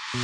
راجہ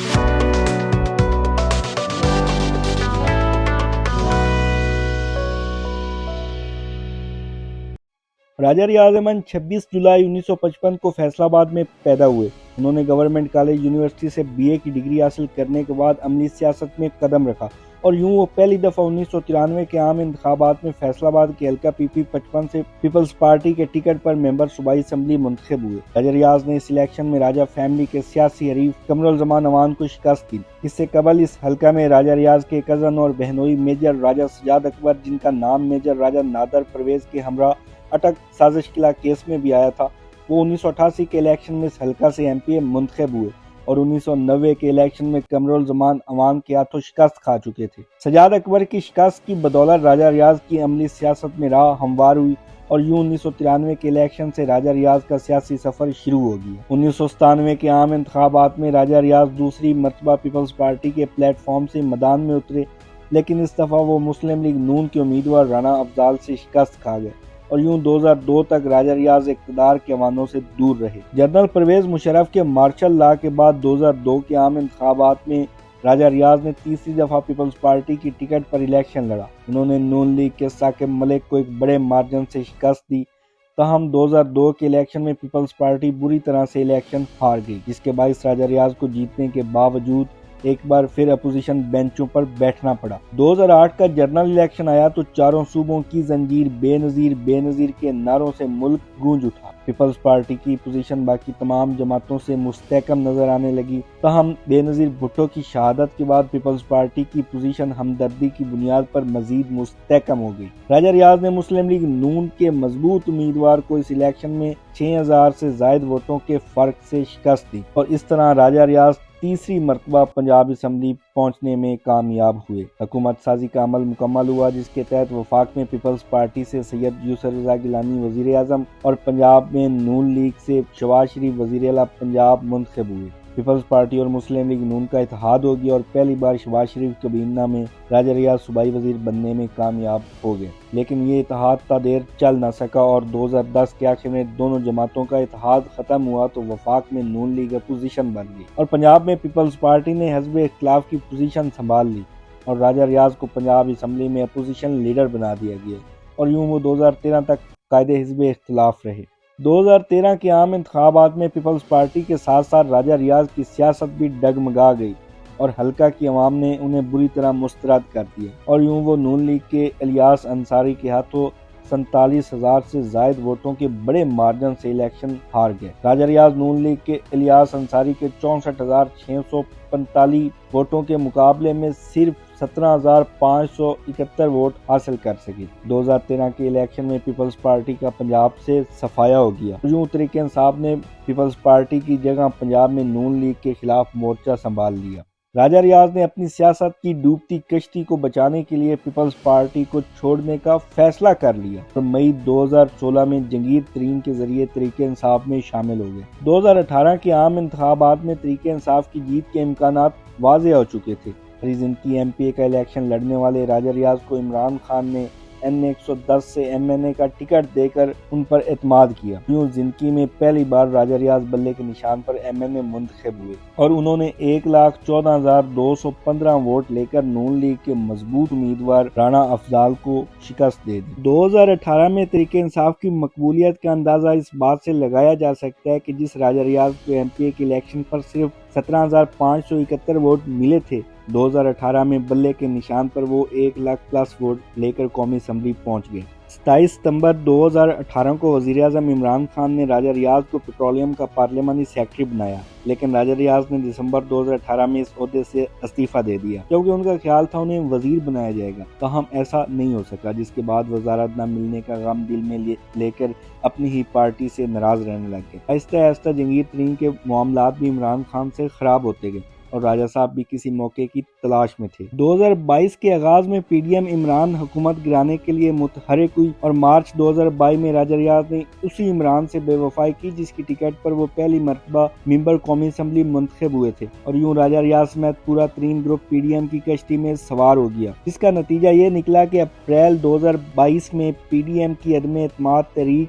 ریاض احمد 26 جولائی 1955 کو فیصلہ میں پیدا ہوئے۔ انہوں نے گورنمنٹ کالج یونیورسٹی سے BA کی ڈگری حاصل کرنے کے بعد عملی سیاست میں قدم رکھا اور یوں وہ پہلی دفعہ 1993 کے عام انتخابات میں فیصلہ آباد کے حلقہ PP 55 سے پیپلز پارٹی کے ٹکٹ پر ممبر صوبائی اسمبلی منتخب ہوئے۔ راجہ ریاض نے اس الیکشن میں راجہ فیملی کے سیاسی حریف قمرالزمان عوان کو شکست دی۔ اس سے قبل اس حلقہ میں راجہ ریاض کے کزن اور بہنوئی میجر راجہ سجاد اکبر، جن کا نام میجر راجہ نادر پرویز کے ہمراہ اٹک سازش قلعہ کیس میں بھی آیا تھا، وہ 1988 کے الیکشن میں اس حلقہ سے MP منتخب ہوئے اور 1990 کے الیکشن میں قمرالزمان عوان کے ہاتھوں شکست کھا چکے تھے۔ سجاد اکبر کی شکست کی بدولت راجہ ریاض کی عملی سیاست میں راہ ہموار ہوئی اور یوں 1993 کے الیکشن سے راجہ ریاض کا سیاسی سفر شروع ہو گیا۔ 1997 کے عام انتخابات میں راجہ ریاض دوسری مرتبہ پیپلز پارٹی کے پلیٹ فارم سے میدان میں اترے، لیکن اس دفعہ وہ مسلم لیگ نون کے امیدوار رانا افضال سے شکست کھا گئے اور یوں 2002 تک راجہ ریاض اقتدار کے ایوانوں سے دور رہے۔ جنرل پرویز مشرف کے مارشل لا کے بعد 2002 کے عام انتخابات میں راجہ ریاض نے تیسری دفعہ پیپلز پارٹی کی ٹکٹ پر الیکشن لڑا۔ انہوں نے نون لیگ کے ثاقب ملک کو ایک بڑے مارجن سے شکست دی، تاہم 2002 کے الیکشن میں پیپلز پارٹی بری طرح سے الیکشن ہار گئی، جس کے باعث راجہ ریاض کو جیتنے کے باوجود ایک بار پھر اپوزیشن بینچوں پر بیٹھنا پڑا۔ 2008 کا جنرل الیکشن آیا تو چاروں صوبوں کی زنجیر بے نظیر کے نعروں سے ملک گونج اٹھا۔ پیپلز پارٹی کی پوزیشن باقی تمام جماعتوں سے مستحکم نظر آنے لگی، تاہم بے نظیر بھٹو کی شہادت کے بعد پیپلز پارٹی کی پوزیشن ہمدردی کی بنیاد پر مزید مستحکم ہو گئی۔ راجہ ریاض نے مسلم لیگ نون کے مضبوط امیدوار کو اس الیکشن میں 6000 سے زائد ووٹوں کے فرق سے شکست دی اور اس طرح راجہ ریاض تیسری مرتبہ پنجاب اسمبلی پہنچنے میں کامیاب ہوئے۔ حکومت سازی کا عمل مکمل ہوا، جس کے تحت وفاق میں پیپلز پارٹی سے سید یوسف رضا گیلانی وزیر اعظم اور پنجاب میں نون لیگ سے شہباز شریف وزیر اعلیٰ پنجاب منتخب ہوئے۔ پیپلز پارٹی اور مسلم لیگ نون کا اتحاد ہو گیا اور پہلی بار شہباز شریف کابینہ میں راجہ ریاض صوبائی وزیر بننے میں کامیاب ہو گئے، لیکن یہ اتحاد تا دیر چل نہ سکا اور 2010 کے آخر میں دونوں جماعتوں کا اتحاد ختم ہوا تو وفاق میں نون لیگ اپوزیشن بن گئی اور پنجاب میں پیپلز پارٹی نے حزب اختلاف کی پوزیشن سنبھال لی اور راجہ ریاض کو پنجاب اسمبلی میں اپوزیشن لیڈر بنا دیا گیا اور یوں وہ 2013 تک قائد حزب اختلاف رہے۔ 2013 کے عام انتخابات میں پیپلز پارٹی کے ساتھ ساتھ راجہ ریاض کی سیاست بھی ڈگمگا گئی اور حلقہ کی عوام نے انہیں بری طرح مسترد کر دیا اور یوں وہ نون لیگ کے الیاس انصاری کے ہاتھوں 47,000 سے زائد ووٹوں کے بڑے مارجن سے الیکشن ہار گئے۔ راجہ ریاض نون لیگ کے الیاس انصاری کے 64,645 ووٹوں کے مقابلے میں صرف 17,571 ووٹ حاصل کر سکی۔ 2013 کے الیکشن میں پیپلز پارٹی کا پنجاب سے صفایا ہو گیا، یوں تحریک انصاف نے پیپلز پارٹی کی جگہ پنجاب میں نون لیگ کے خلاف مورچہ سنبھال لیا۔ راجہ ریاض نے اپنی سیاست کی ڈوبتی کشتی کو بچانے کے لیے پیپلز پارٹی کو چھوڑنے کا فیصلہ کر لیا اور مئی 2016 میں جنگیر ترین کے ذریعے تحریک انصاف میں شامل ہو گئے۔ 2018 کے عام انتخابات میں تحریک انصاف کی جیت کے امکانات واضح ہو چکے تھے۔ زنکی MP کا الیکشن لڑنے والے راجہ ریاض کو عمران خان نے N110 سے MNA کا ٹکٹ دے کر ان پر اعتماد کیا، یوں زنکی میں پہلی بار راجہ ریاض بلے کے نشان پر MNA منتخب ہوئے اور انہوں نے 1,14,215 ووٹ لے کر نون لیگ کے مضبوط امیدوار رانا افضال کو شکست دے دی۔ 2018 میں تحریک انصاف کی مقبولیت کا اندازہ اس بات سے لگایا جا سکتا ہے کہ جس راجہ ریاض کو MP کے الیکشن پر صرف 17,571 ووٹ ملے تھے، 2018 میں بلے کے نشان پر وہ 1,00,000+ ووٹ لے کر قومی اسمبلی پہنچ گئے۔ 27 ستمبر 2018 کو وزیر اعظم عمران خان نے راجہ ریاض کو پیٹرولیم کا پارلیمانی سیکرٹری بنایا، لیکن راجہ ریاض نے دسمبر 2018 میں اس عہدے سے استعفیٰ دے دیا کیونکہ ان کا خیال تھا انہیں وزیر بنایا جائے گا، تاہم ایسا نہیں ہو سکا، جس کے بعد وزارت نہ ملنے کا غم دل میں لے کر اپنی ہی پارٹی سے ناراض رہنے لگ گئے۔ آہستہ آہستہ جنگیر ترین کے معاملات بھی عمران خان سے خراب ہوتے گئے اور راجہ صاحب بھی کسی موقع کی تلاش میں تھے۔ 2022 کے آغاز میں PDM عمران حکومت گرانے کے لیے متحرک ہوئی اور مارچ 2022 میں راجہ ریاض نے اسی عمران سے بے وفائی کی جس کی ٹکٹ پر وہ پہلی مرتبہ ممبر قومی اسمبلی منتخب ہوئے تھے اور یوں راجہ ریاض سمیت پورا ترین گروپ PDM کی کشتی میں سوار ہو گیا، جس کا نتیجہ یہ نکلا کہ اپریل 2022 میں PDM کی عدم اعتماد تحریک